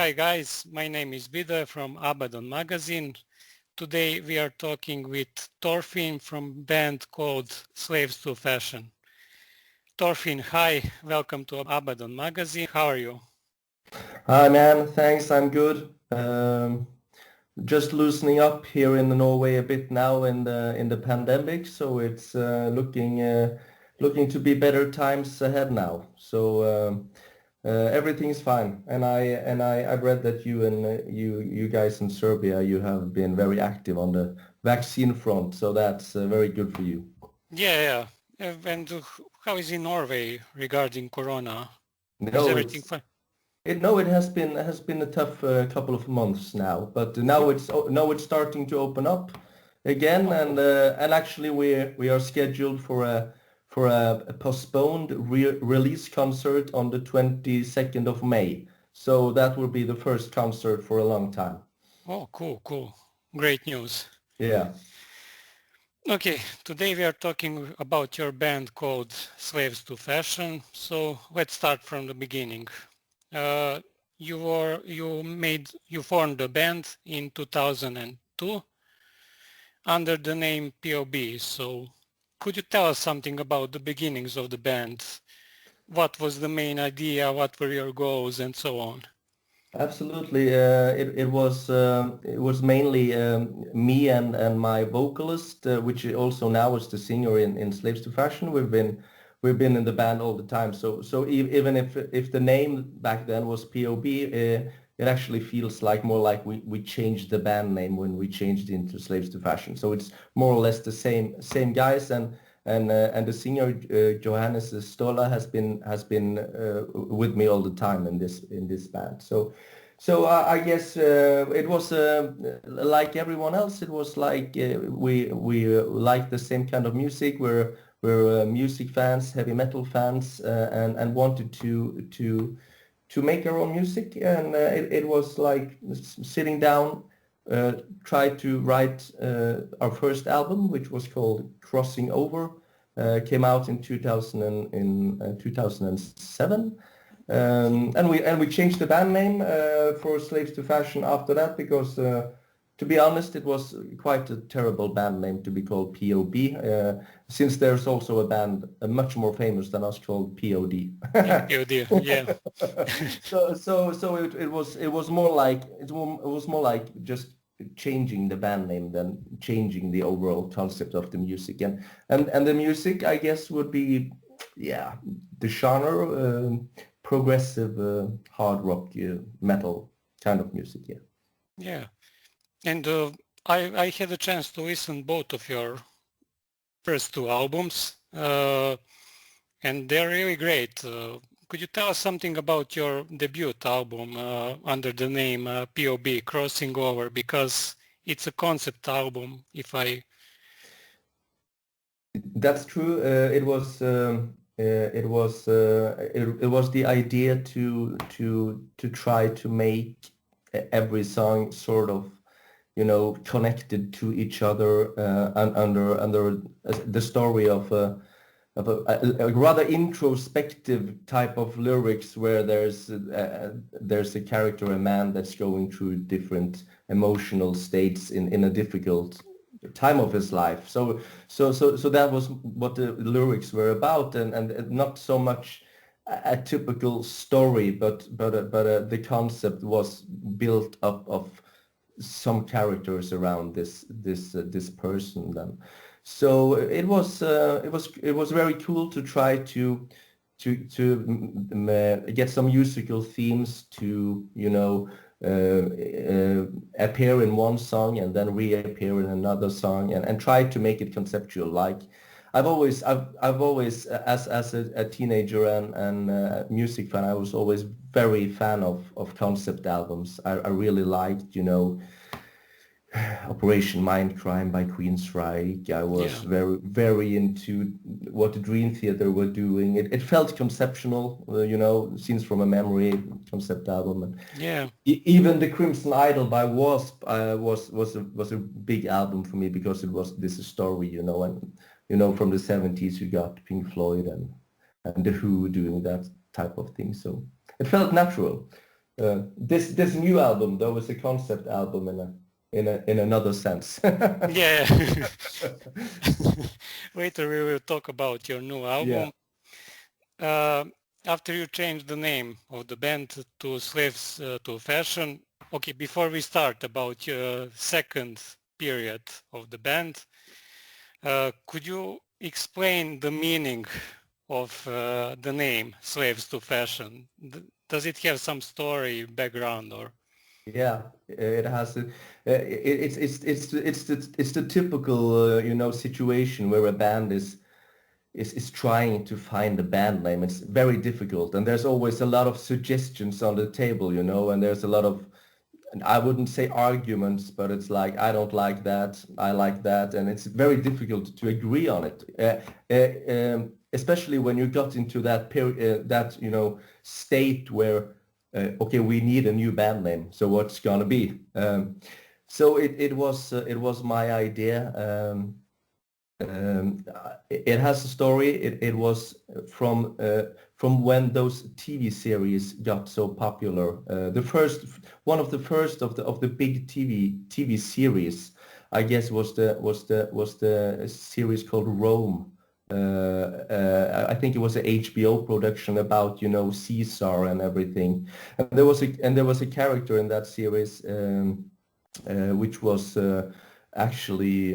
Hi guys, my name is Vida from Abaddon magazine. Today we are talking with Torfinn from band called Slaves to Fashion. Torfinn, hi, welcome to Abaddon magazine. How are you? Hi man, thanks. I'm good. Just loosening up here in Norway a bit now in the pandemic, so it's looking to be better times ahead now. Everything's fine. I've read that you guys in Serbia, you have been very active on the vaccine front, so that's very good for you. And how is in Norway regarding Corona? Is No, everything it's fine? it has been a tough couple of months now, but now it's starting to open up again, Oh, cool. and actually we are scheduled for a postponed release concert on the 22nd of May. So that will be the first concert for a long time. Oh, cool. Great news. Yeah. Okay, today we are talking about your band called Slaves to Fashion. So let's start from the beginning. Uh, you formed the band in 2002 under the name POB. So could you tell us something about the beginnings of the band? What was the main idea? What were your goals and so on? Absolutely. It was mainly me and my vocalist, which also now is the singer in Slaves to Fashion. We've been in the band all the time. Even if the name back then was POB, it actually feels like more like we changed the band name when we changed into Slaves to Fashion. So it's more or less the same guys, and the singer Johannes Stola has been with me all the time in this band. I guess it was like everyone else. It was like we like the same kind of music. We're music fans, heavy metal fans, and wanted to make our own music. And it was like sitting down, try to write our first album, which was called Crossing Over. Came out in 2007. And we changed the band name for Slaves to Fashion after that because, to be honest, it was quite a terrible band name to be called POB, since there's also a band much more famous than us called POD. Yeah, POD, yeah. It was more like just changing the band name than changing the overall concept of the music, and the music, I guess, would be, yeah, the genre, progressive, hard rock, metal kind of music. Yeah. Yeah. And I had a chance to listen both of your first two albums, and they're really great. Could you tell us something about your debut album under the name POB, Crossing Over, because it's a concept album, if I... That's true. It was the idea to try to make every song sort of, connected to each other, under the story of a rather introspective type of lyrics, where there's a character, a man that's going through different emotional states in a difficult time of his life. So that was what the lyrics were about, and not so much a typical story, but the concept was built up of some characters around this person then. So it was very cool to try to get some musical themes to, appear in one song and then reappear in another song, and try to make it conceptual. Like I've always, as a teenager and music fan, I was always very fan of concept albums. I really liked, Operation Mindcrime by Queensryche. I was Yeah, very into what the Dream Theater were doing. It felt conceptual, Scenes from a Memory concept album. And yeah, even The Crimson Idol by Wasp was a big album for me, because it was this story, and from the 70s you got Pink Floyd and The Who doing that type of thing. So it felt natural. This new album though is a concept album in another sense. Yeah. Later we will talk about your new Yeah. album. After you changed the name of the band to Slaves to Fashion, okay, before we start about your second period of the band, could you explain the meaning of the name Slaves to Fashion? Does it have some story, background, or? Yeah, it has. It's the typical situation where a band is trying to find a band name. It's very difficult, and there's always a lot of suggestions on the table, and there's a lot of, and I wouldn't say arguments, but it's like I don't like that, I like that, and it's very difficult to agree on it. Especially when you got into that period, that state where okay, we need a new band name. So what's gonna be? So it was my idea. It has a story. It was from when those TV series got so popular. One of the first of the big TV series, I guess, was the series called Rome. I think it was an HBO production about Caesar and everything. And there was a character in that series which was actually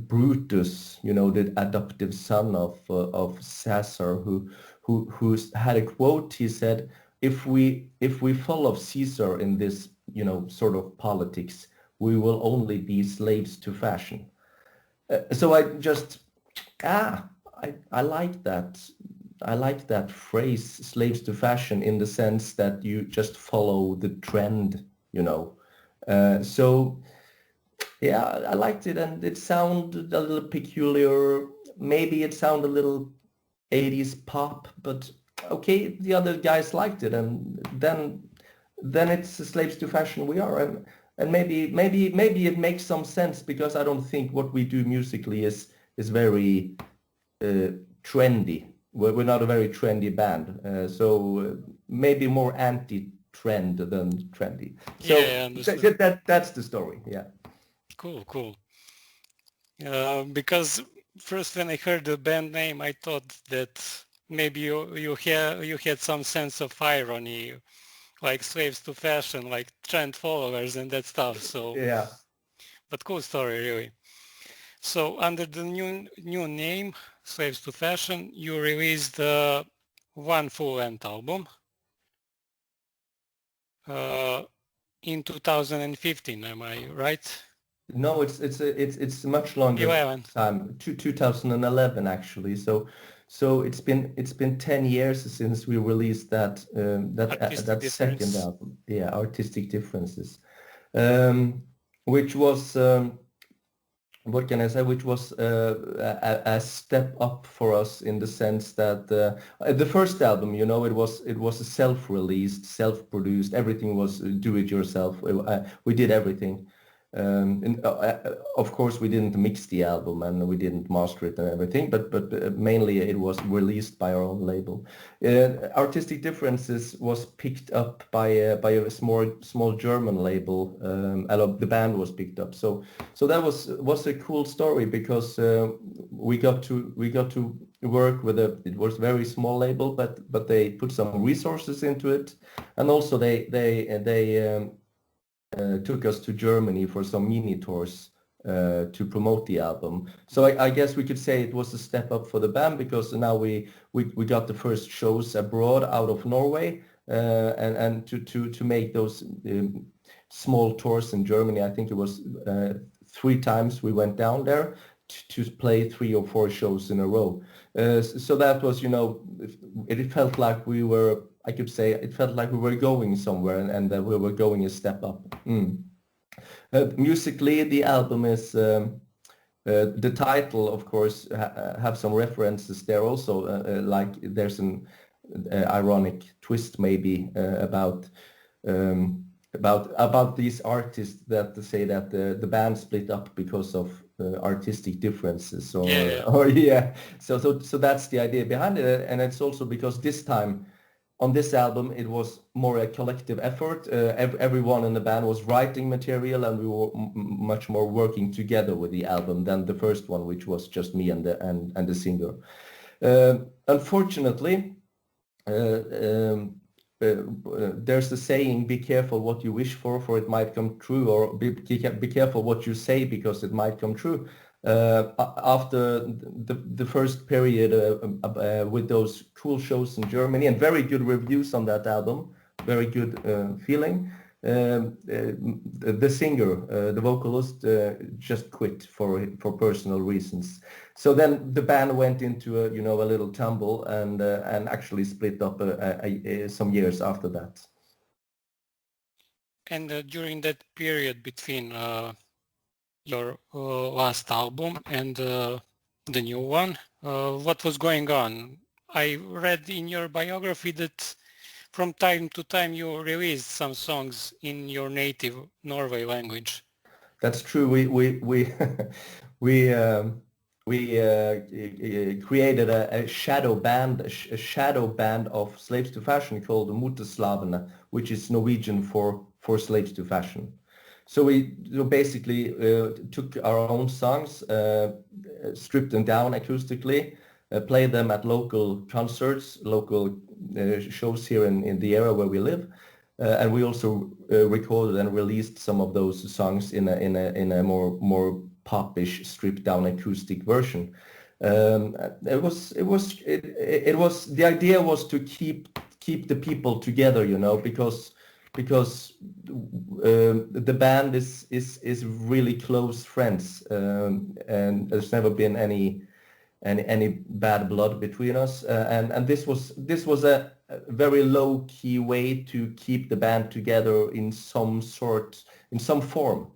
Brutus, the adoptive son of Caesar, who had a quote. He said, "If we follow Caesar in this sort of politics, we will only be slaves to fashion." So I just I like that. I like that phrase, slaves to fashion, in the sense that you just follow the trend, So yeah, I liked it, and it sounded a little peculiar. Maybe it sounded a little 80s pop, but okay, the other guys liked it, and then it's slaves to fashion we are, and maybe it makes some sense, because I don't think what we do musically is very trendy. We're not a very trendy band, so maybe more anti-trend than trendy. So Yeah, I understood. that's the story. Yeah. Cool. Because first when I heard the band name, I thought that maybe you had some sense of irony, like slaves to fashion, like trend followers and that stuff. So, Yeah. but cool story really. So under the new name, Slaves to Fashion, you released one full-length album in 2015. Am I right? No, it's much longer 11. time. 2011 actually. So it's been 10 years since we released Artistic that second difference. album. Yeah, Artistic Differences, which was what can I say? Which was a step up for us, in the sense that the first album, it was a self-released, self-produced. Everything was do it yourself. We did everything. And of course, we didn't mix the album and we didn't master it and everything, but mainly it was released by our own label. Artistic Differences was picked up by a small German label. The band was picked up, so that was a cool story, because we got to work with it was a very small label, but they put some resources into it, and also they took us to Germany for some mini tours to promote the album. So I guess we could say it was a step up for the band, because now we got the first shows abroad out of Norway, and to make those small tours in Germany. I think it was 3 times we went down there to play 3 or 4 shows in a row. So that was, it felt like we were, I could say, it felt like we were going somewhere, and that we were going a step up. Musically, the album is, the title, of course, have some references there also, like there's an ironic twist maybe about these artists that say that the band split up because of artistic differences, Yeah. or yeah. So that's the idea behind it, and it's also because this time on this album, it was more a collective effort. Everyone in the band was writing material, and we were much more working together with the album than the first one, which was just me and the singer. Unfortunately, there's the saying, "Be careful what you wish for it might come true," or be careful what you say, because it might come true. After the first period with those cool shows in Germany and very good reviews on that album, very good feeling, the singer, the vocalist, just quit for personal reasons. So then the band went into a little tumble, and actually split up some years after that. And during that period between your last album and the new one, what was going on? I read in your biography that from time to time you released some songs in your native Norway language. That's true. We created a shadow band of slaves to fashion called Moteslavene, which is Norwegian for slaves to fashion. So we basically took our own songs, stripped them down acoustically, played them at local concerts, local shows here in the area where we live, and we also recorded and released some of those songs in a more popish, stripped down acoustic version. The idea was to keep the people together, because the band is really close friends, and there's never been any bad blood between us, and this was a very low key way to keep the band together in some form.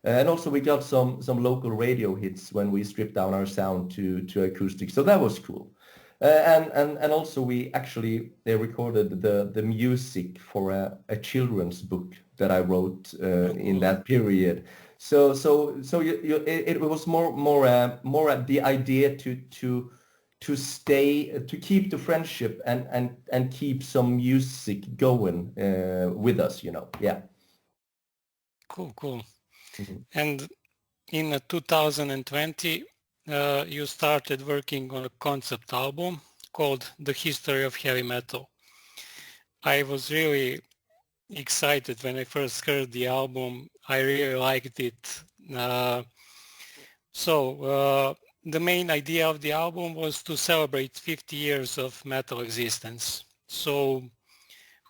And also we got some local radio hits when we stripped down our sound to acoustic, so that was cool. And also we actually recorded the music for a children's book that I wrote in that period. So it was more the idea to keep the friendship and keep some music going with us, yeah. Cool. Mm-hmm. And in 2020 you started working on a concept album called The History of Heavy Metal. I was really excited when I first heard the album. I really liked it. The main idea of the album was to celebrate 50 years of metal existence. So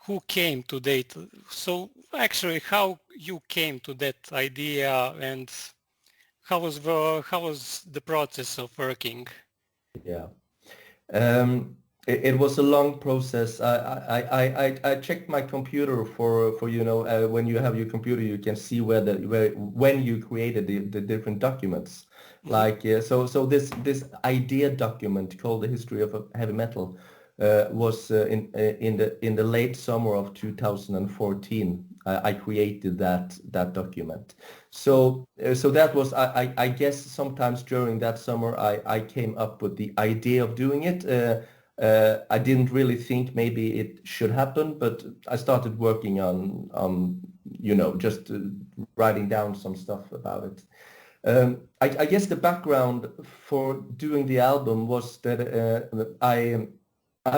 who came to that? So actually, how you came to that idea, and how was the process of working? Yeah. It was a long process. I checked my computer for when you have your computer, you can see when you created the different documents. Mhm. Like so this idea document called The History of Heavy Metal was in the late summer of 2014. I created that document. So that was I guess sometimes during that summer I came up with the idea of doing it. I didn't really think maybe it should happen, but I started working on just writing down some stuff about it. I guess the background for doing the album was that I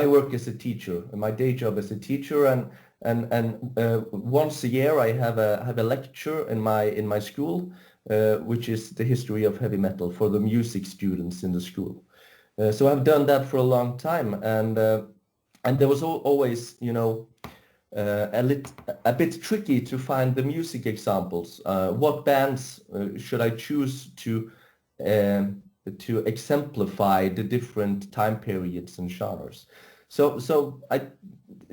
work as a teacher. My day job as a teacher, and once a year I have a lecture in my school, which is the history of heavy metal for the music students in the school. So I've done that for a long time, and there was always a bit tricky to find the music examples. What bands should I choose to exemplify the different time periods and genres? So I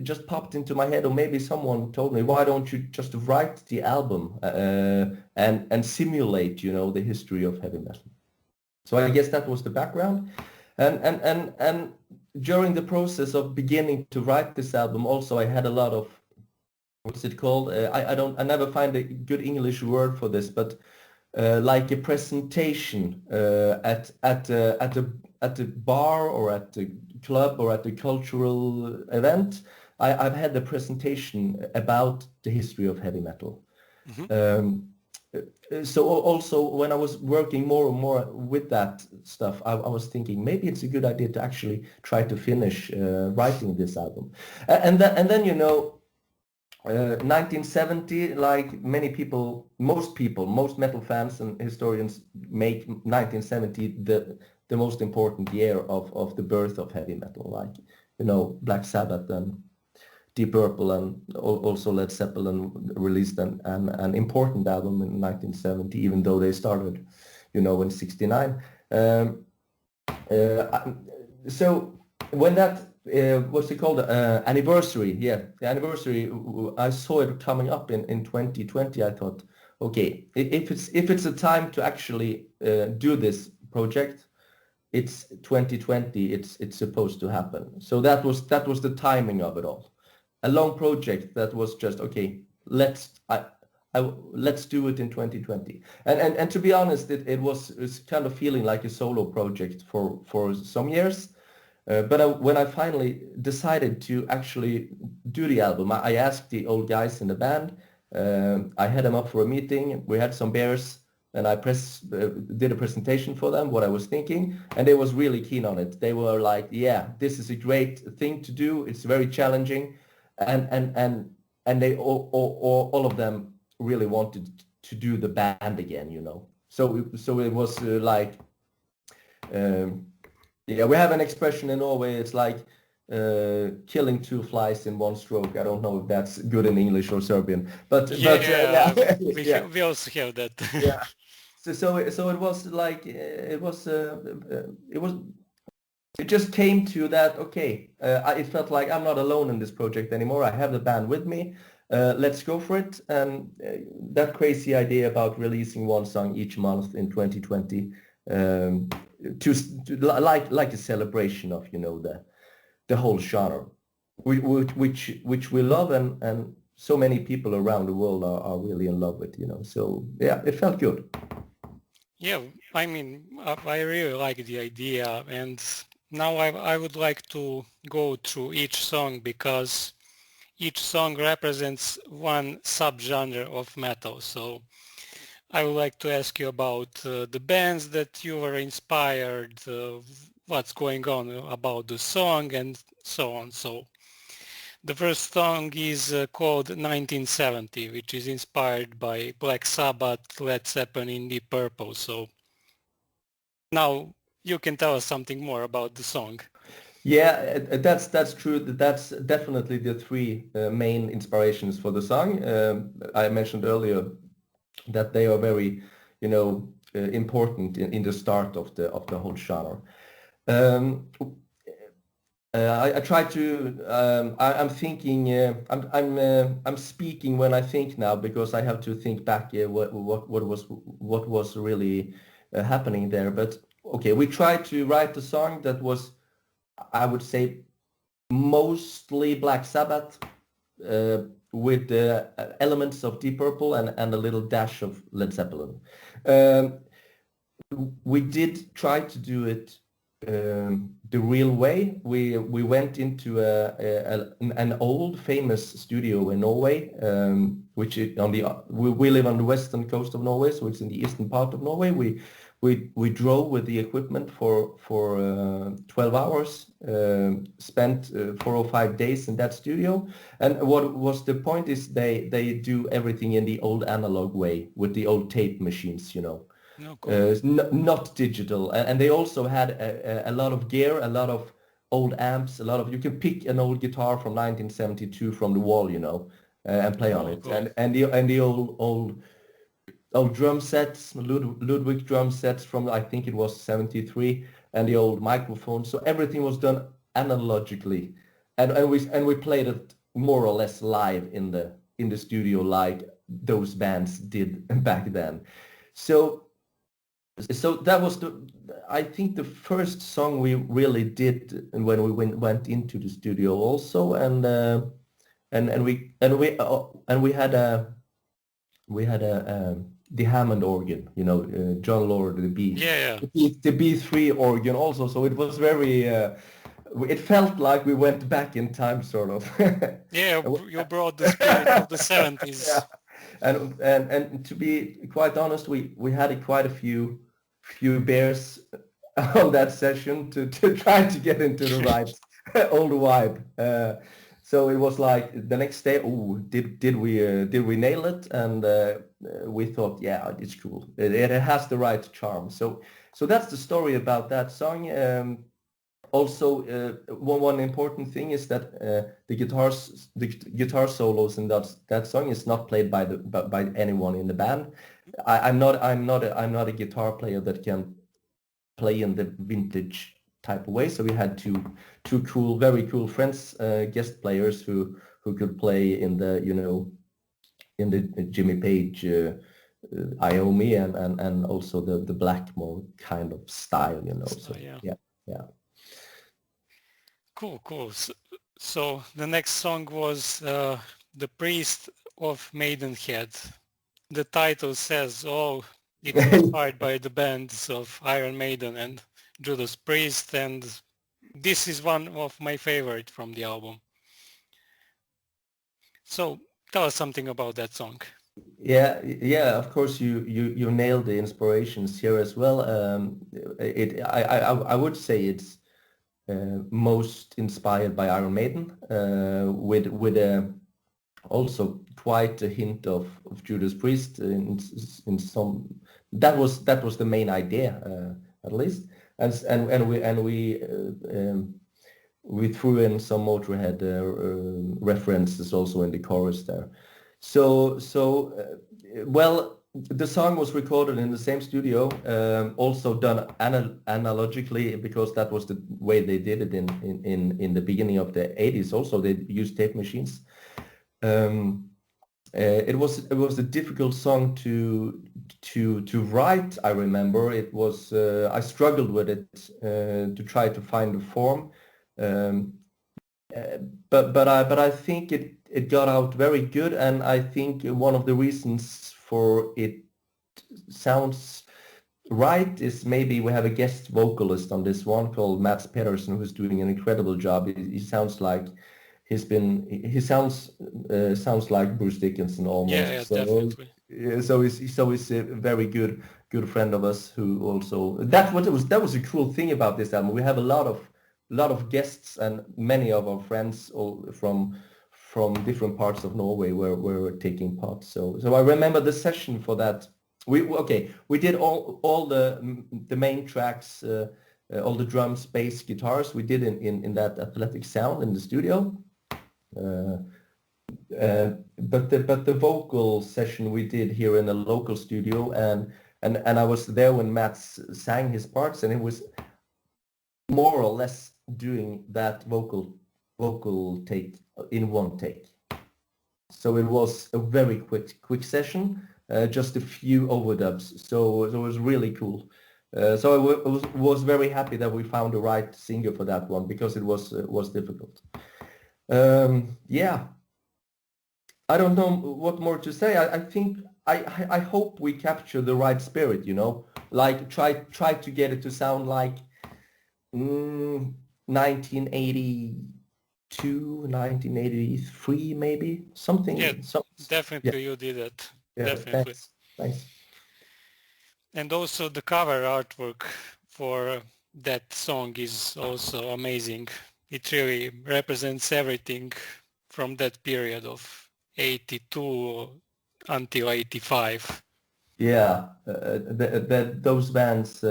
just popped into my head, or maybe someone told me, why don't you just write the album and simulate the history of heavy metal? So I guess that was the background. And during the process of beginning to write this album, also I had a lot of, what's it called? I never find a good English word for this, but like a presentation at a bar or at a club or at a cultural event. I've had the presentation about the history of heavy metal. Um, so also when I was working more and more with that stuff, I was thinking maybe it's a good idea to actually try to finish writing this album. And then 1970, like many people, most metal fans and historians make 1970 the most important year of the birth of heavy metal, like Black Sabbath and Deep Purple and also Led Zeppelin released an important album in 1970, even though they started, in 69. So when that what's it called, anniversary, the anniversary, I saw it coming up in 2020. I thought, okay, if it's a time to actually do this project, it's 2020. It's supposed to happen. So that was the timing of it all. A long project that was just okay. Let's do it in 2020. And to be honest, it's kind of feeling like a solo project for some years. But when I finally decided to actually do the album, I asked the old guys in the band. I had them up for a meeting. We had some beers, and I did a presentation for them, what I was thinking, and they was really keen on it. They were like, "Yeah, this is a great thing to do. It's very challenging," and they all of them really wanted to do the band again, So it was like. Yeah, we have an expression in Norway. It's like killing two flies in one stroke. I don't know if that's good in English or Serbian, but Yeah, yeah, we also have that. yeah. So it was like it just came to that. Okay, it felt like I'm not alone in this project anymore. I have the band with me. Let's go for it. And that crazy idea about releasing one song each month in 2020. To like a celebration of the whole genre, which we love and so many people around the world are really in love with. So yeah, it felt good. Yeah, I mean, I really like the idea, and now I would like to go through each song because each song represents one subgenre of metal. So I would like to ask you about the bands that you were inspired, what's going on about the song and so on. So the first song is called 1970, which is inspired by Black Sabbath, Led Zeppelin, and Deep Purple. So now you can tell us something more about the song. Yeah, that's true. That's definitely the three main inspirations for the song. I mentioned earlier that they are very, important in the start of the whole genre. I try to. I'm thinking. I'm speaking when I think now because I have to think back. What was really happening there. But okay, we tried to write a song that was, I would say, mostly Black Sabbath. With elements of Deep Purple and a little dash of Led Zeppelin. We did try to do it the real way. We went into an old famous studio in Norway, which is we live on the western coast of Norway, so it's in the eastern part of Norway. We drove with the equipment for 12 hours, spent 4 or 5 days in that studio. And what was the point is they do everything in the old analog way with the old tape machines, No, cool. not digital. And they also had a lot of gear, a lot of old amps, you can pick an old guitar from 1972 from the wall, and play on Oh, it. cool. And the old drum sets, Ludwig drum sets from I think it was 73, and the old microphone. So everything was done analogically, and we played it more or less live in the studio like those bands did back then. So that was I think the first song we really did when we went into the studio also, and we had the Hammond organ, John Lord, Yeah, the B3 organ also. So it was very it felt like we went back in time, sort of. Yeah, you brought the spirit of the Yeah, 70s. and to be quite honest, we had quite a few beers on that session to try to get into the right old vibe. So it was like the next day. Oh, did we nail it? And we thought, yeah, it's cool. It has the right charm. So that's the story about that song. Also, one important thing is that the guitar solos in that song is not played by anyone in the band. I'm not a guitar player that can play in the vintage type of way. So we had two cool, very cool friends, guest players who could play in the in the Jimmy Page. Iommi and also the Blackmore kind of style, So Yeah. yeah. Cool. So the next song was The Priest of Maidenhead. The title says, oh, it's inspired by the bands of Iron Maiden and Judas Priest, and this is one of my favorite from the album. So tell us something about that song. Yeah. Of course, you nailed the inspirations here as well. I would say it's most inspired by Iron Maiden, with also quite a hint of Judas Priest in some. That was the main idea, at least, and we threw in some Motorhead references also in the chorus there. Well, the song was recorded in the same studio, also done analogically, because that was the way they did it in the beginning of the 80s. Also, they used tape machines. It was a difficult song to write. I remember it was I struggled with it to try to find a form. But I think it got out very good, and I think one of the reasons for it sounds right is maybe we have a guest vocalist on this one called Mats Pedersen, who's doing an incredible job. He sounds like sounds like Bruce Dickinson almost. Yeah, definitely. He's a very good friend of us who also that was a cool thing about this album. We have a lot of guests, and many of our friends all from different parts of Norway were taking part. So I remember the session for that. We did all the main tracks, all the drums, bass, guitars. We did in that athletic sound in the studio. But the vocal session we did here in a local studio, and I was there when Mats sang his parts, and it was more or less doing that vocal take in one take. So it was a very quick session, just a few overdubs. So it was really cool. So I was very happy that we found the right singer for that one, because it was difficult. Yeah. I don't know what more to say. I think I hope we capture the right spirit, like try to get it to sound like 1982, 1983, maybe something. Yeah, Yeah, definitely you did it. yeah. Definitely. Thanks. And also the cover artwork for that song is also amazing. It really represents everything from that period of 82 until 85. Yeah, those bands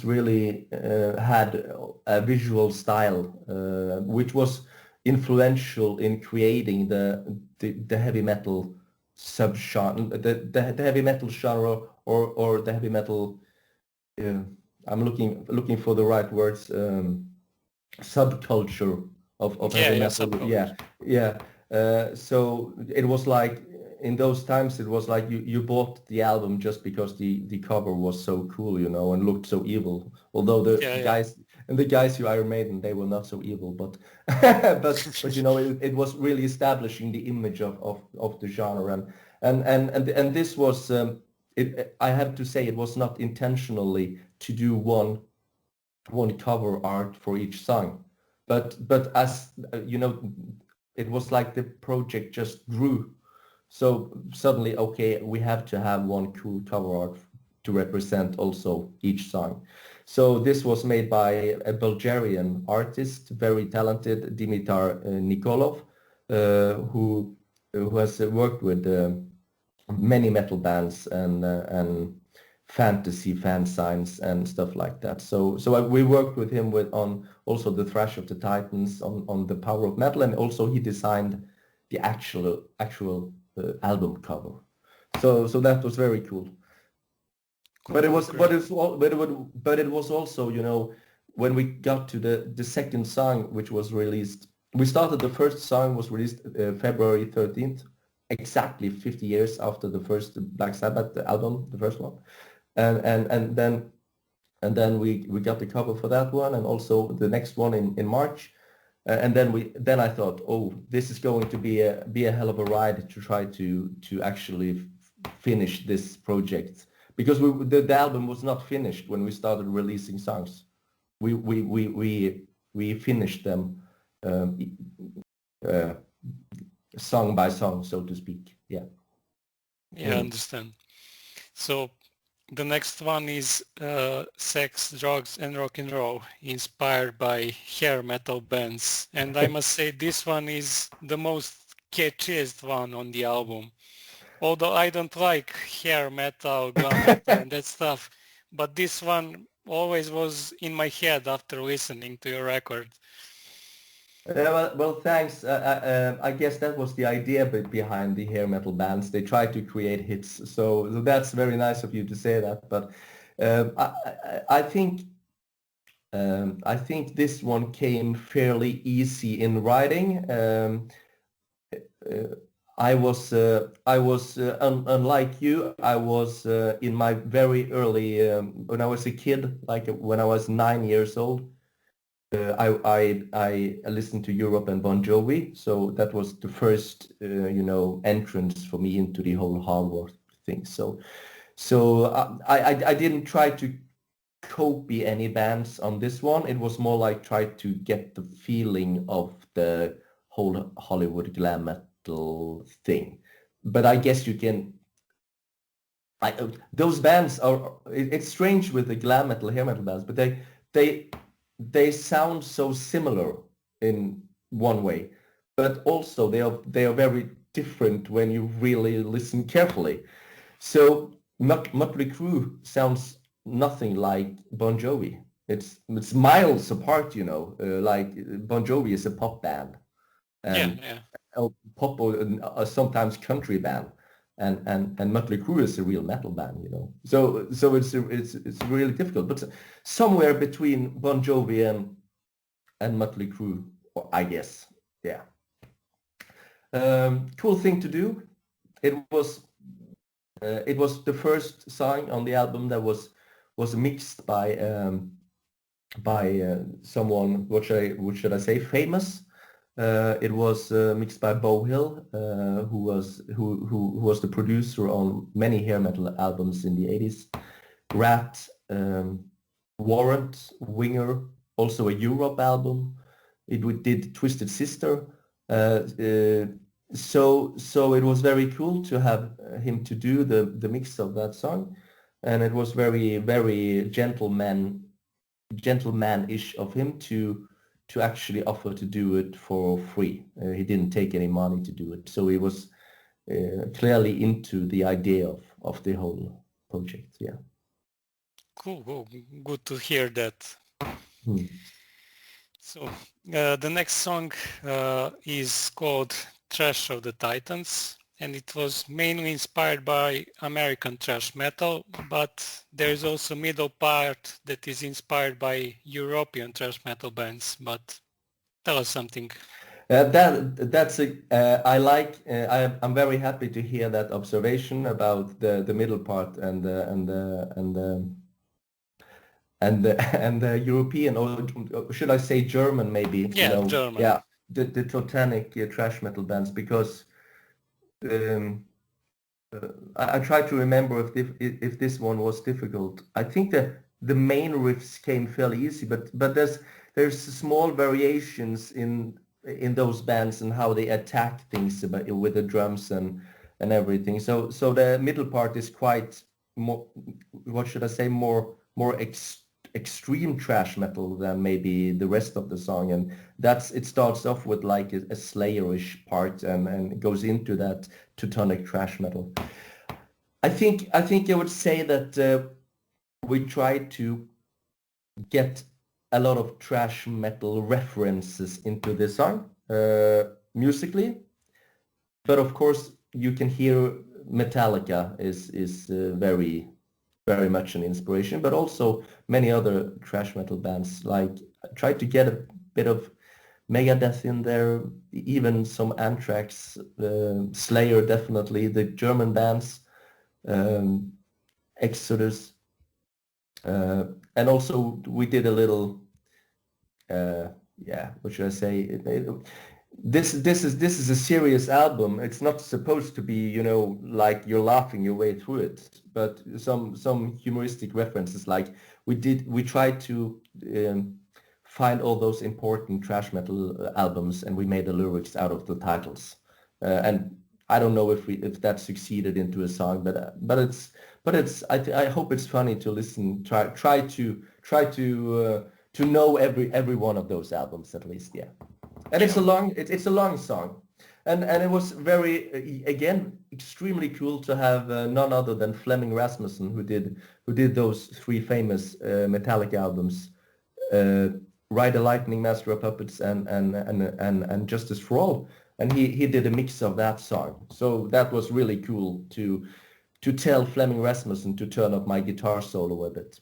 really had a visual style which was influential in creating the heavy metal subgenre, the heavy metal genre, or the heavy metal. Uh, I'm looking for the right words. Subculture of heavy Yeah, metal. subculture. Yeah. So it was like in those times it was like you bought the album just because the cover was so cool, and looked so evil. Although Yeah. the guys who Iron Maiden, they were not so evil, but but it was really establishing the image of the genre, and this was I have to say it was not intentionally to do one one cover art for each song. But as you know, it was like the project just grew. So suddenly, okay, we have to have one cool cover art to represent also each song. So this was made by a Bulgarian artist, very talented, Dimitar Nikolov, who has worked with many metal bands and fantasy fan signs and stuff like that. We worked with him on also the Thrash of the Titans, on the Power of Metal, and also he designed the actual album cover. So that was very cool. But it was but it was also, you know, when we got to the second song, which was released, we started, the first song was released February 13th, exactly 50 years after the first Black Sabbath album, the first one. And then we got the cover for that one, and also the next one in March. And then I thought, oh, this is going to be a hell of a ride to try to actually finish this project, because the album was not finished when we started releasing songs. We finished them song by song, so to speak. Yeah. Yeah, I understand. So the next one is Sex, Drugs and Rock and Roll, inspired by hair metal bands. And I must say this one is the most catchiest one on the album. Although I don't like hair metal, glam metal and that stuff, but this one always was in my head after listening to your record. Well, thanks. I guess that was the idea behind the hair metal bands. They try to create hits, so that's very nice of you to say that. But I think I think this one came fairly easy in writing. Unlike you, I was in my very early when I was a kid, like when I was 9 years old. I listened to Europe and Bon Jovi, so that was the first you know, entrance for me into the whole hard rock thing. I didn't try to copy any bands on this one. It was more like try to get the feeling of the whole Hollywood glam metal thing. But I guess you can. Those bands are. It's strange with the glam metal, hair metal bands, but they sound so similar in one way, but also they are very different when you really listen carefully. So Mötley Crüe sounds nothing like Bon Jovi. It's miles apart, you know. Like Bon Jovi is a pop band, and pop or sometimes country band, and Mötley Crüe is a real metal band, you know. So it's really difficult, but somewhere between Bon Jovi and Mötley Crüe, I guess. Yeah. Cool thing to do. It was the first song on the album that was mixed by someone, what should I say, famous. It was mixed by Bo Hill, who was the producer on many hair metal albums in the 80s. Rat, Warrant, Winger, also a Europe album. It did Twisted Sister. So it was very cool to have him to do the mix of that song, and it was very, very gentleman-ish of him to actually offer to do it for free. He didn't take any money to do it, so he was clearly into the idea of the whole project. Yeah. Cool. Good to hear that. So the next song is called Thrash of the Titans, and it was mainly inspired by American thrash metal, but there is also middle part that is inspired by European thrash metal bands. But tell us something. I'm very happy to hear that observation about the middle part and the European, or should I say German, maybe? Yeah, you know, German. Yeah, the Titanic thrash metal bands, because I try to remember if this one was difficult. I think the main riffs came fairly easy, but there's small variations in those bands and how they attack things with the drums and everything. So the middle part is quite more, what should I say, more extreme thrash metal than maybe the rest of the song, and it starts off with like a Slayerish part and goes into that Teutonic thrash metal. I think I would say that we tried to get a lot of thrash metal references into this song musically, but of course you can hear Metallica is very much an inspiration, but also many other thrash metal bands. Like I tried to get a bit of Megadeth in there, even some Anthrax, Slayer definitely, the German bands, Exodus, and also we did a little, yeah, what should I say? This is a serious album. It's not supposed to be, you know, like you're laughing your way through it, but some humoristic references. Like we tried to find all those important thrash metal albums, and we made the lyrics out of the titles. And I don't know if that succeeded into a song, but I hope it's funny to listen. Try to know every one of those albums at least. Yeah. And it's a long song, and it was very again extremely cool to have none other than Flemming Rasmussen, who did those three famous Metallica albums, Ride the Lightning, Master of Puppets, and Justice for All, and he did a mix of that song. So that was really cool to tell Flemming Rasmussen to turn up my guitar solo a bit.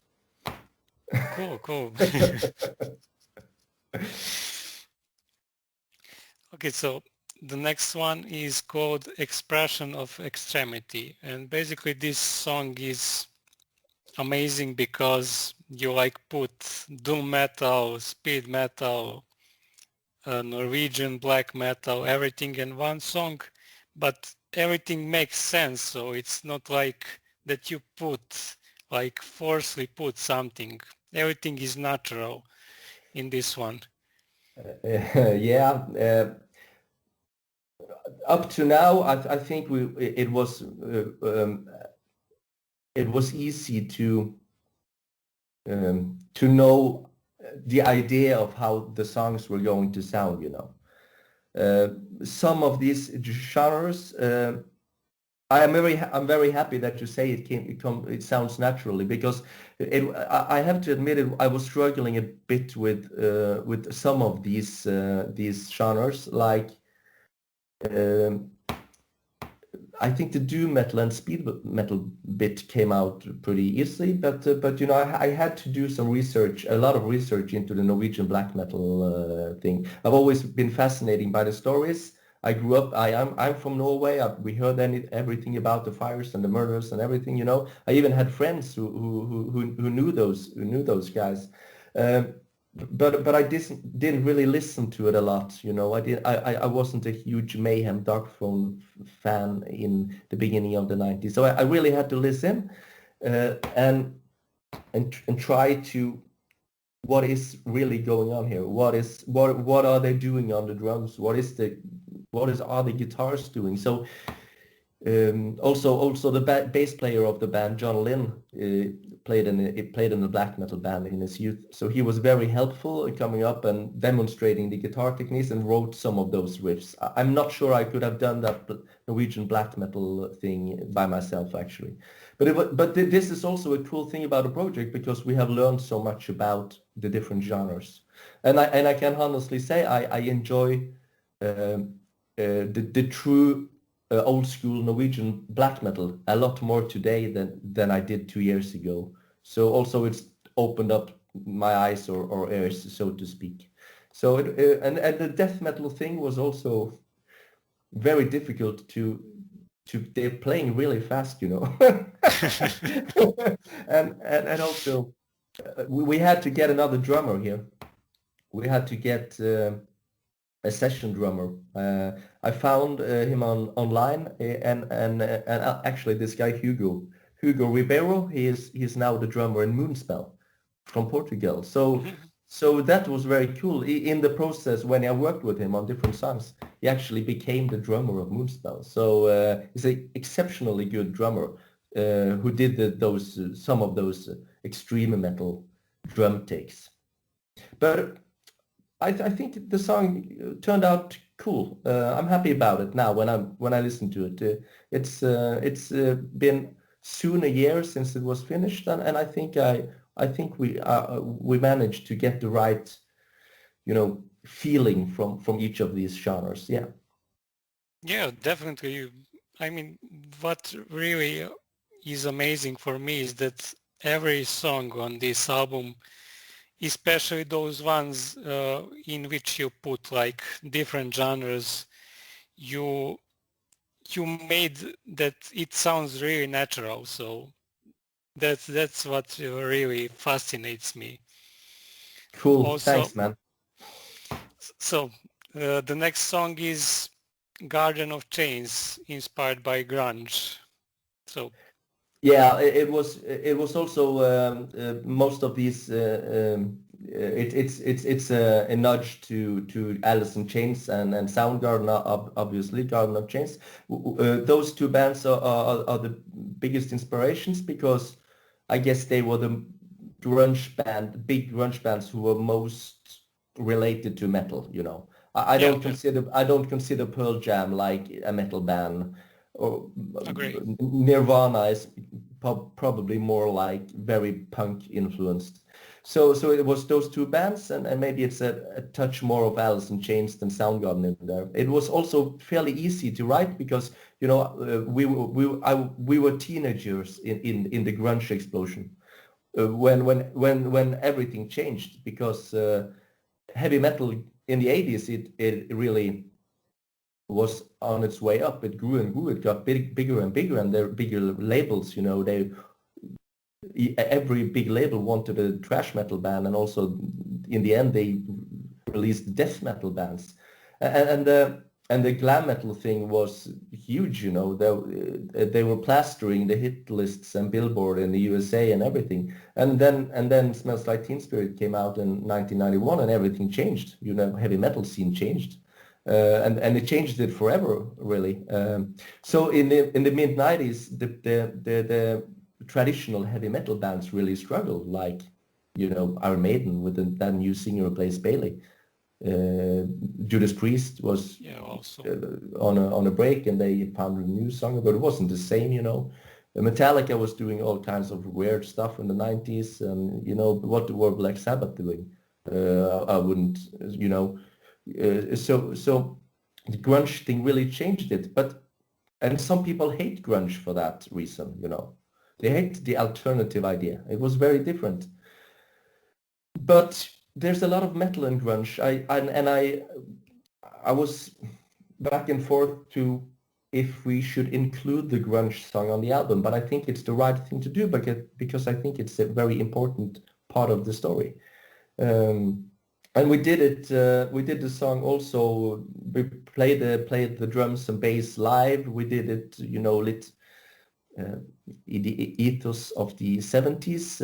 Cool. Okay, so the next one is called Expression of Extremity, and basically this song is amazing because you like put doom metal, speed metal, Norwegian black metal, everything in one song, but everything makes sense, so it's not like that you forcefully put something. Everything is natural in this one. Yeah. Up to now, I think it was easy to know the idea of how the songs were going to sound. You know, some of these genres. I'm very happy that you say it sounds naturally, because I have to admit I was struggling a bit with some of these genres, like I think the doom metal and speed metal bit came out pretty easily, but you know, I had to do some research, a lot of research into the Norwegian black metal thing. I've always been fascinated by the stories. I grew up. I'm from Norway. We heard everything about the fires and the murders and everything. You know, I even had friends who knew those guys. But I didn't really listen to it a lot. You know, I wasn't a huge Mayhem Darkthrone fan in the beginning of the 90s. So I really had to listen and try to, what is really going on here? What are they doing on the drums? Are the guitars doing? So also the bass player of the band, John Lynn, played in a black metal band in his youth. So he was very helpful coming up and demonstrating the guitar techniques, and wrote some of those riffs. I'm not sure I could have done that Norwegian black metal thing by myself, actually. But this is also a cool thing about the project, because we have learned so much about the different genres, and I can honestly say I enjoy the true old school Norwegian black metal a lot more today than I did 2 years ago. So also it's opened up my eyes or ears, so to speak. So and the death metal thing was also very difficult to they're playing really fast, you know. and also we had to get another drummer here. We had to get a session drummer. I found him online, and actually this guy Hugo Ribeiro, he's now the drummer in Moonspell. from Portugal. So that was very cool. In the process, when I worked with him on different songs, he actually became the drummer of Moonspell. So he's an exceptionally good drummer who did some of those extreme metal drum takes. But I think the song turned out cool. I'm happy about it now when I listen to it. It's been soon a year since it was finished, and I think we managed to get the right, feeling from each of these genres. Yeah. Yeah, definitely. I mean, what really is amazing for me is that every song on this album, especially those ones in which you put like different genres, you you made that it sounds really natural. So that's what really fascinates me. Cool. Also, Thanks, man. so the next song is Garden of Chains, inspired by grunge. So Yeah, it was also most of these. It's a nudge to Alice in Chains and Soundgarden, obviously Garden of Chains. Those two bands are the biggest inspirations because I guess they were the big grunge bands who were most related to metal. yeah, yeah, I don't consider Pearl Jam like a metal band, or agree. Nirvana is probably more like very punk influenced. So it was those two bands, and maybe it's a touch more of Alice in Chains than Soundgarden in there. It was also fairly easy to write because we were teenagers in the grunge explosion when everything changed because heavy metal in the 80s it really was on its way up. It grew and grew. It got bigger and bigger, and there bigger labels. Every big label wanted a thrash metal band, and also in the end they released death metal bands, and the glam metal thing was huge. They were plastering the hit lists and Billboard in the USA and everything, and then Smells Like Teen Spirit came out in 1991, and everything changed. Heavy metal scene changed. And it changed it forever, really. So in the mid '90s, the traditional heavy metal bands really struggled, like Iron Maiden with that new singer who plays Bailey. Judas Priest was Also on a break, and they found a new song, but it wasn't the same. Metallica was doing all kinds of weird stuff in the '90s, and what were Black Sabbath doing? I wouldn't, so the grunge thing really changed it, and some people hate grunge for that reason. They hate the alternative idea. It was very different. But there's a lot of metal in grunge. I was back and forth to if we should include the grunge song on the album, but I think it's the right thing to do because I think it's a very important part of the story. And we did it. We did the song also. We played the drums and bass live. We did it, lit the ethos of the '70s.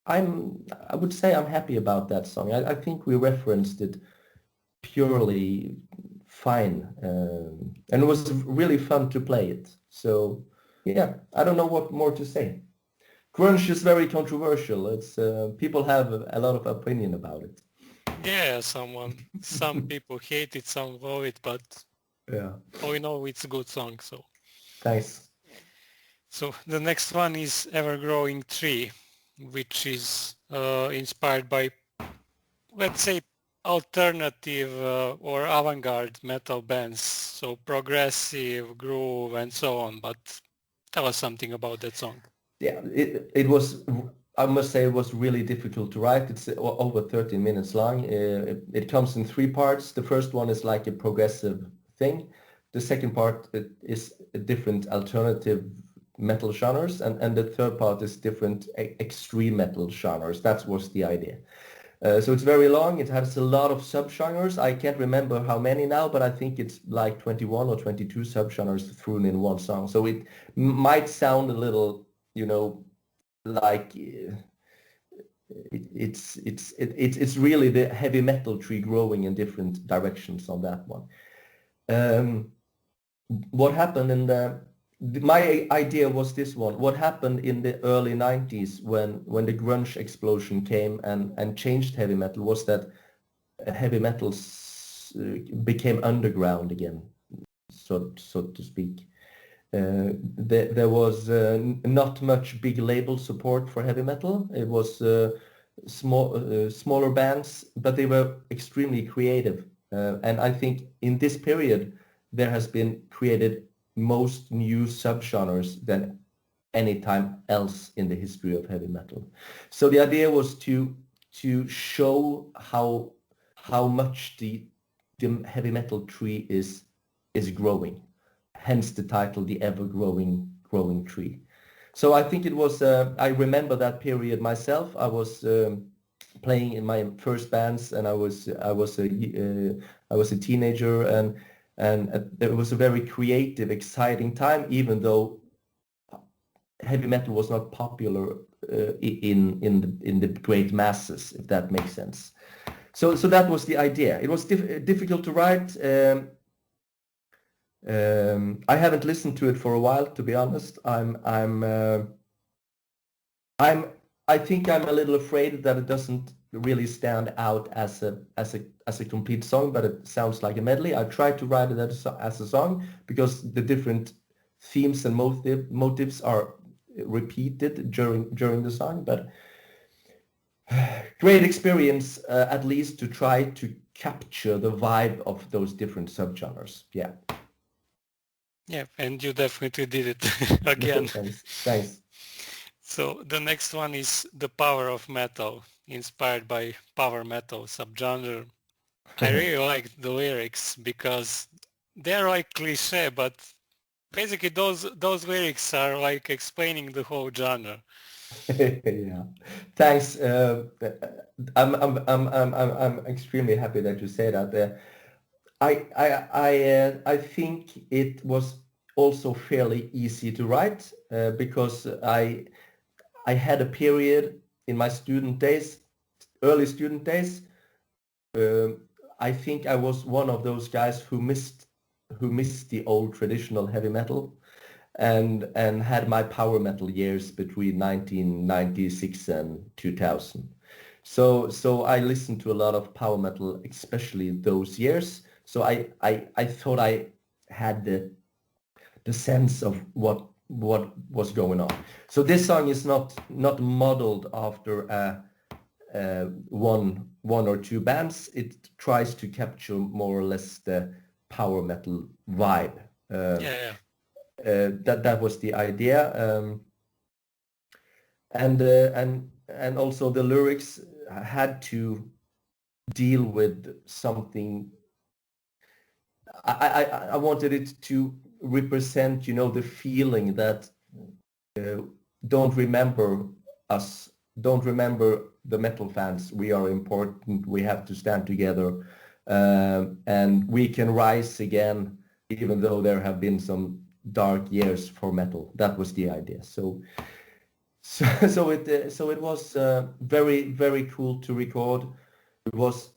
I would say I'm happy about that song. I think we referenced it purely fine, and it was really fun to play it. So yeah, I don't know what more to say. Grunge is very controversial. It's people have a lot of opinion about it. yeah, some people hate it, some love it, but Yeah. all in all, it's a good song. Thanks. So the next one is Ever-Growing Tree, which is inspired by, let's say, alternative or avant-garde metal bands, so progressive, groove, and so on. But tell us something about that song. Yeah, it was. I must say it was really difficult to write. It's over 13 minutes long. It comes in three parts. The first one is like a progressive thing. The second part is a different alternative metal genres, and the third part is different extreme metal genres. That was the idea. So it's very long. It has a lot of subgenres. I can't remember how many now, but I think it's like 21 or 22 subgenres thrown in one song. So it might sound a little, like it's really the heavy metal tree growing in different directions on that one. What happened in my idea was this one. What happened in the early 90s when the grunge explosion came and changed heavy metal was that heavy metal became underground again, so to speak. There was not much big label support for heavy metal. It was smaller bands, but they were extremely creative. And I think in this period there has been created most new subgenres than any time else in the history of heavy metal. So the idea was to show how much the heavy metal tree is growing. Hence the title, the ever-growing tree. So I think it was, I remember that period myself. I was playing in my first bands, and I was a teenager, and it was a very creative, exciting time, even though heavy metal was not popular in the great masses, if that makes sense. So that was the idea. It was difficult to write. I haven't listened to it for a while, to be honest. I think I'm a little afraid that it doesn't really stand out as a complete song, but it sounds like a medley. I tried to write it as a song because the different themes and motives are repeated during the song. But great experience, at least to try to capture the vibe of those different subgenres. Yeah. Yeah, and you definitely did it again. Thanks. So the next one is The Power of Metal, inspired by power metal subgenre. I really like the lyrics because they're like cliche, but basically those lyrics are like explaining the whole genre. Yeah, thanks. I'm extremely happy that you say that. I think it was also fairly easy to write because I had a period in my early student days. I think I was one of those guys who missed the old traditional heavy metal and had my power metal years between 1996 and 2000. So I listened to a lot of power metal, especially those years. So I thought I had the sense of what was going on. So this song is not modeled after one or two bands. It tries to capture more or less the power metal vibe. Yeah. That was the idea, and also the lyrics had to deal with something. I wanted it to represent, the feeling that don't remember us, don't remember the metal fans. We are important. We have to stand together, and we can rise again, even though there have been some dark years for metal. That was the idea. So it was very, very cool to record. It was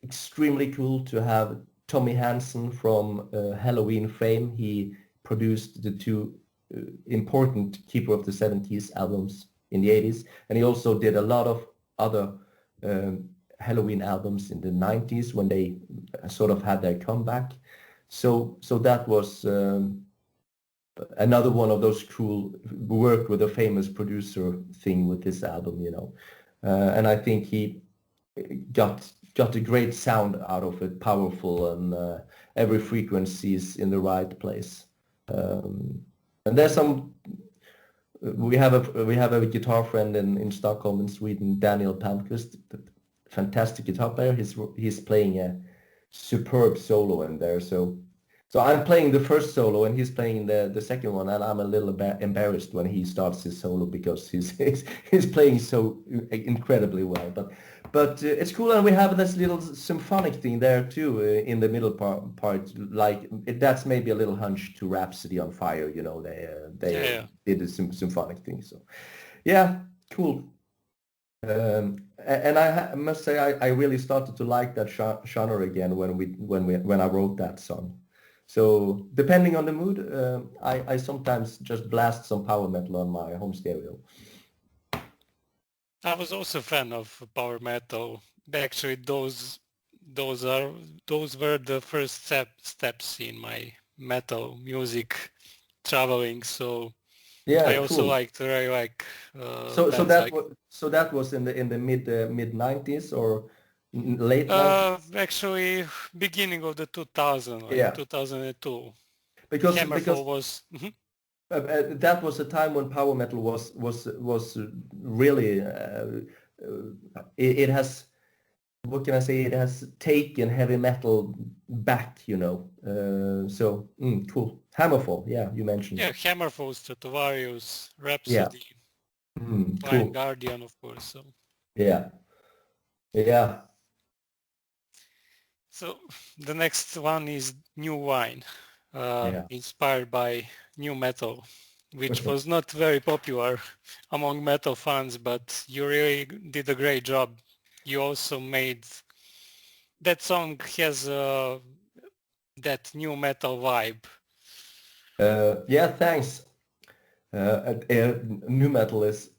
extremely cool to have Tommy Hansen from Halloween fame. He produced the two important Keeper of the 70s albums in the 80s, and he also did a lot of other Halloween albums in the 90s when they sort of had their comeback. So that was another one of those cool work with a famous producer thing with this album, and I think he got a great sound out of it, powerful, and every frequency is in the right place. And there's some. We have a guitar friend in Stockholm, in Sweden, Daniel Palmqvist, fantastic guitar player. He's playing a superb solo in there. So I'm playing the first solo and he's playing the second one, and I'm a little embarrassed when he starts his solo because he's playing so incredibly well. But it's cool, and we have this little symphonic thing there too in the middle part. Like that's maybe a little hunch to Rhapsody on Fire. They did a symphonic thing. So yeah, Cool. And I must say I really started to like that genre again when I wrote that song. So depending on the mood, I sometimes just blast some power metal on my home stereo. I was also a fan of power metal. Actually, those were the first steps in my metal music traveling. So I Yeah, also cool. really like So bands like that was in the mid 90s or late 90s. actually beginning of the 2000, like Yeah, 2002. because Hammerfall was that was a time when power metal was really it has, what can I say, it has taken heavy metal back, you know. So cool. Hammerfall, yeah, you mentioned. yeah, Hammerfall, Stratovarius, Yeah, Rhapsody, Blind cool. Guardian, of course. Yeah, yeah, So the next one is New Wine, yeah. inspired by new metal, which was not very popular among metal fans, but you really did a great job. You also made that song has that new metal vibe. Yeah, thanks. Nu metal is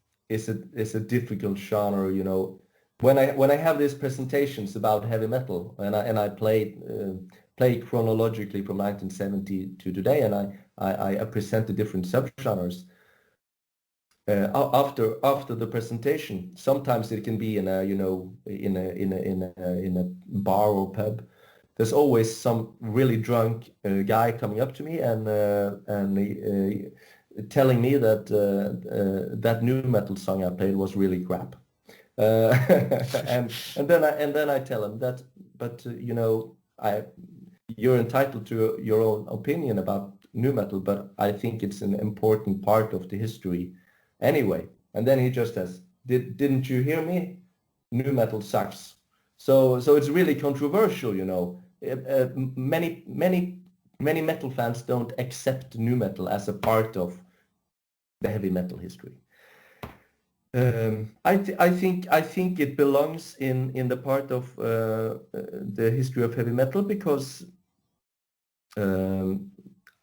a difficult genre, you know. When I have these presentations about heavy metal and I play chronologically from 1970 to today, and I present the different subgenres. After the presentation, sometimes it can be in a, you know, in a bar or pub. There's always some really drunk guy coming up to me and telling me that that new metal song I played was really crap. Uh, and then I tell him that, but you know, you're entitled to your own opinion about new metal, but I think it's an important part of the history anyway. And then he just says, didn't you hear me? New metal sucks. So it's really controversial, you know. Many metal fans don't accept new metal as a part of the heavy metal history. I think it belongs in the part of the history of heavy metal because um,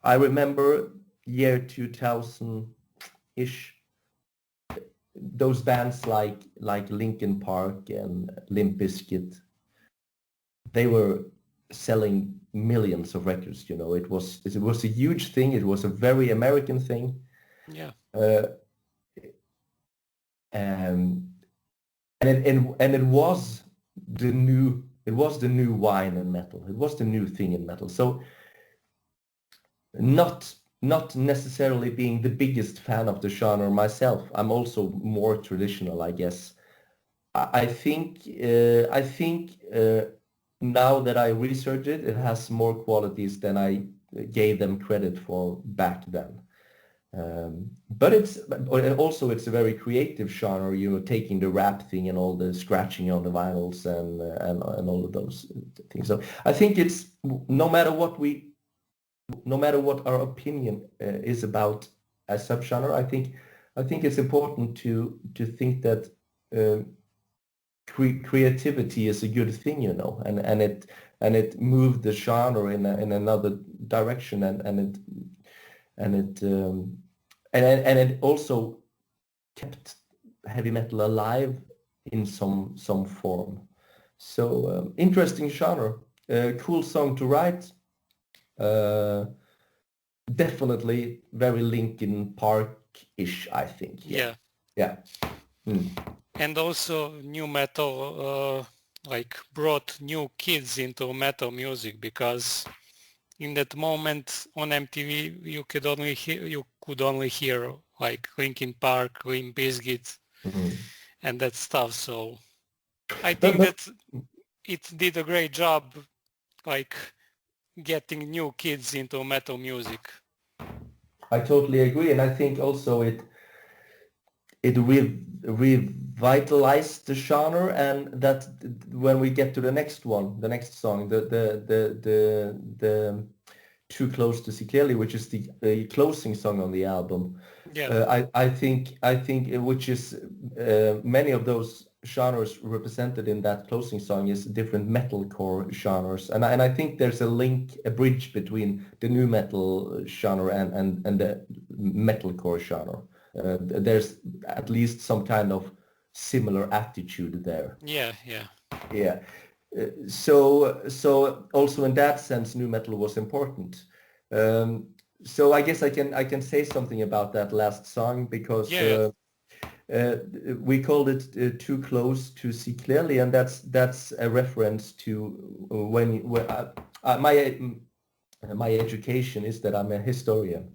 I remember year 2000-ish, those bands like Linkin Park and Limp Bizkit, they were selling millions of records. You know, it was a huge thing. It was a very American thing. Yeah, Uh, um, and it was the new wine in metal. It was the new thing in metal. So not necessarily being the biggest fan of the genre myself, I'm also more traditional, I guess. I think now that I research it, it has more qualities than I gave them credit for back then. But it's a very creative genre, you know, taking the rap thing and all the scratching on the vinyls and all of those things. So I think it's no matter what our opinion is about a subgenre, I think it's important to think that creativity is a good thing, you know, and it moved the genre in another direction, and it also kept heavy metal alive in some form. So interesting genre, cool song to write. Uh, Definitely very Linkin Park-ish, I think. Yeah. yeah. Yeah. Mm. And also new metal like brought new kids into metal music because in that moment on MTV you could only hear like Linkin Park, Limp Bizkit Mm. and that stuff. So I But think but that it did a great job like getting new kids into metal music. I totally agree, and I think also it revitalized the genre, and that when we get to the next one, the next song, the Too Close to See Clearly, which is the closing song on the album, I think which is many of those genres represented in that closing song is different metalcore genres, and I think there's a link, a bridge between the new metal genre and the metalcore genre. There's at least some kind of similar attitude there. Yeah. Yeah. So also in that sense, new metal was important. So I guess I can say something about that last song because Yeah. we called it "Too Close to See Clearly," and that's a reference to my education is that I'm a historian.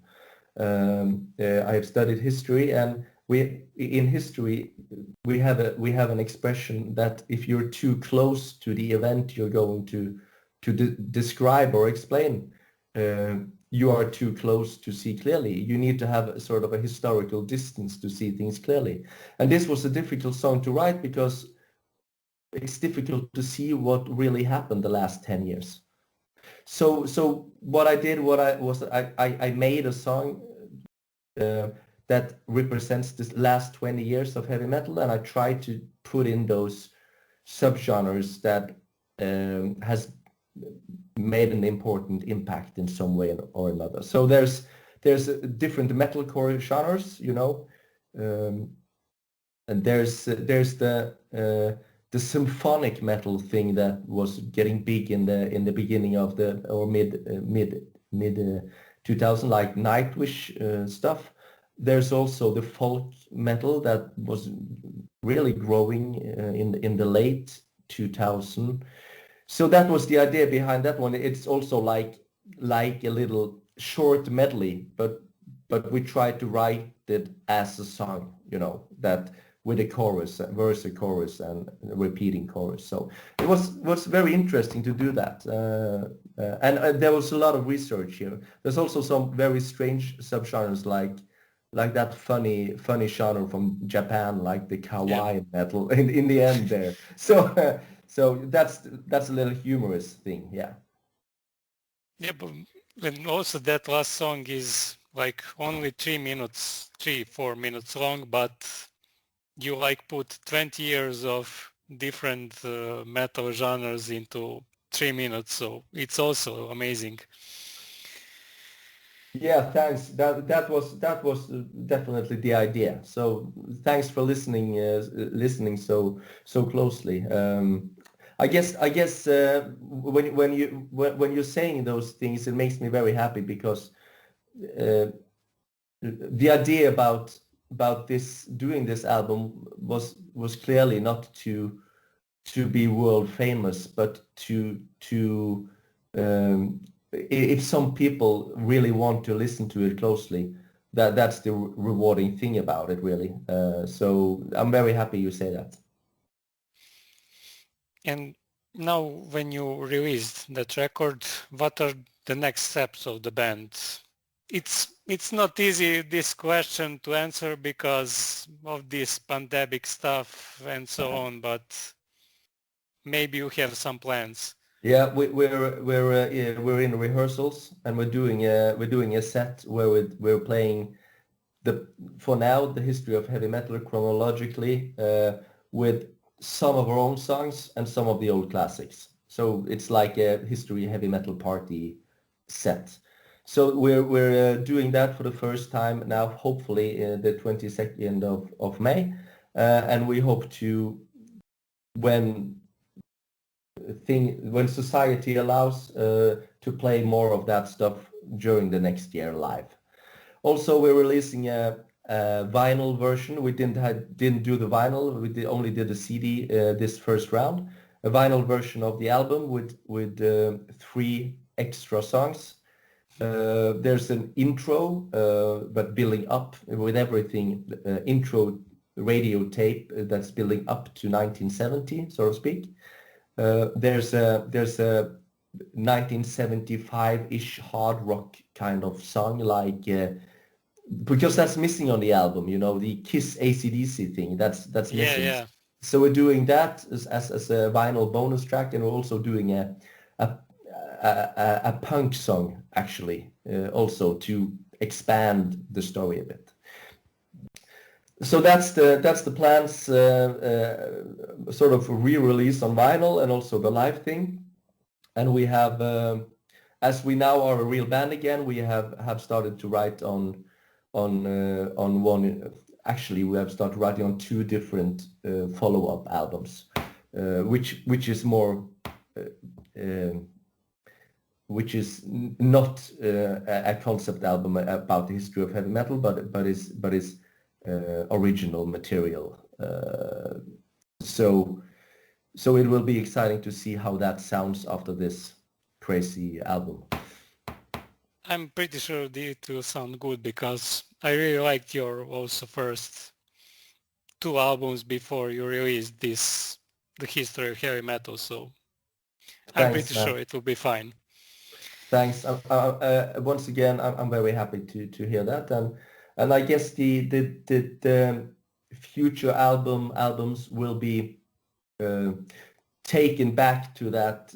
I have studied history, and in history we have an expression that if you're too close to the event you're going to describe or explain, you are too close to see clearly. You need to have a sort of a historical distance to see things clearly. And this was a difficult song to write because it's difficult to see what really happened the last 10 years. So what I did, I made a song that represents this last 20 years of heavy metal, and I tried to put in those subgenres that has made an important impact in some way or another. So there's different metalcore genres, you know, and there's the symphonic metal thing that was getting big in the beginning of the or mid 2000, like Nightwish stuff. There's also the folk metal that was really growing in the late 2000. So that was the idea behind that one. It's also like a little short medley, but we tried to write it as a song, you know, that with a chorus, a verse, a chorus, and a repeating chorus. So it was very interesting to do that, and there was a lot of research here. There's also some very strange subgenres like that funny genre from Japan, like the kawaii metal in the end there. So so that's a little humorous thing, yeah. Yeah, but and also that last song is like only 4 minutes long, but you like put 20 years of different metal genres into 3 minutes, so it's also amazing. Yeah, thanks. That was definitely the idea. So thanks for listening so closely. I guess when you're saying those things, it makes me very happy because the idea about doing this album was clearly not to be world famous, but to if some people really want to listen to it closely, that's the rewarding thing about it, really. So I'm very happy you say that. And now when you released that record, what are the next steps of the band? It's not easy, this question, to answer because of this pandemic stuff and so on, but maybe you have some plans. Yeah, we're in rehearsals, and we're doing a set where we're playing for now the history of heavy metal chronologically, with some of our own songs and some of the old classics. So it's like a history heavy metal party set. So we're doing that for the first time now, hopefully the 22nd of May, and we hope to, when society allows, to play more of that stuff during the next year live. Also, we're releasing a vinyl version. We didn't do the vinyl. We only did the CD this first round. A vinyl version of the album with 3 extra songs. There's an intro, but building up with everything. Intro radio tape that's building up to 1970, so to speak. There's a 1975-ish hard rock kind of song, like because that's missing on the album, you know, the Kiss AC/DC thing. That's missing. Yeah. So we're doing that as a vinyl bonus track, and we're also doing a punk song actually, also to expand the story a bit. So that's the plans, sort of re-release on vinyl and also the live thing. And we have, as we now are a real band again, we have started to write on one. Actually, we have started writing on two different follow-up albums, which is more. Which is not a concept album about the history of heavy metal, but is original material. So it will be exciting to see how that sounds after this crazy album. I'm pretty sure it will sound good because I really liked your also first two albums before you released this, the history of heavy metal. So I'm Thanks, pretty man. sure it will be fine. Thanks. Once again, I'm very happy to hear that, and I guess the future albums will be taken back to that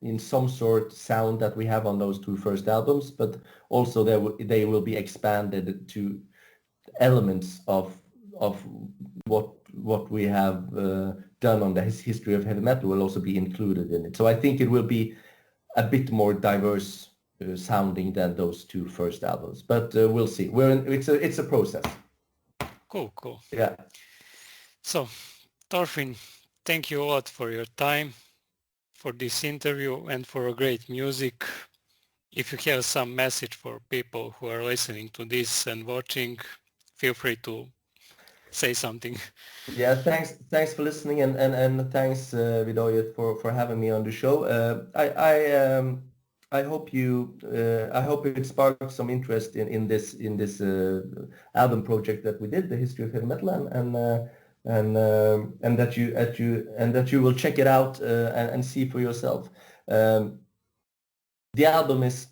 in some sort sound that we have on those two first albums, but also they will be expanded to elements of what we have done on the history of heavy metal will also be included in it. So I think it will be a bit more diverse sounding than those two first albums, but we'll see. It's a process. Cool. Yeah. So, Torfinn, thank you a lot for your time, for this interview, and for great music. If you have some message for people who are listening to this and watching, feel free to say something. Yeah, thanks for listening, and thanks Vidoyet for having me on the show. I hope I hope it sparked some interest in this album project that we did, the history of heavy metal, and that you will check it out and see for yourself. The album is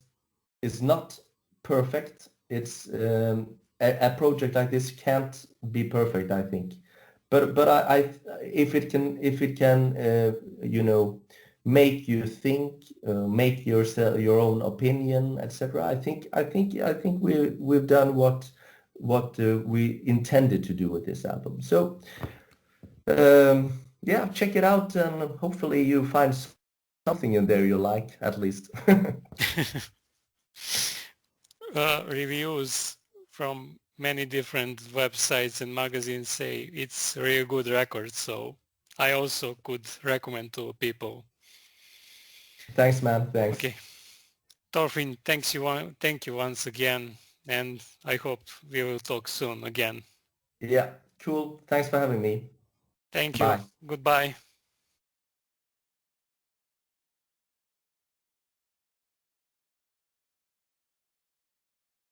not perfect. It's a project like this can't be perfect, I think. But if it can make you think, make your own opinion, etc. I think we've done what we intended to do with this album. So yeah, check it out, and hopefully you find something in there you like, at least. Reviews from many different websites and magazines say it's a really good record, so I also could recommend to people. Thanks, man. Thanks. Okay. Torfinn, thank you once again, and I hope we will talk soon again. Yeah, cool. Thanks for having me. Thank you. Bye. Goodbye.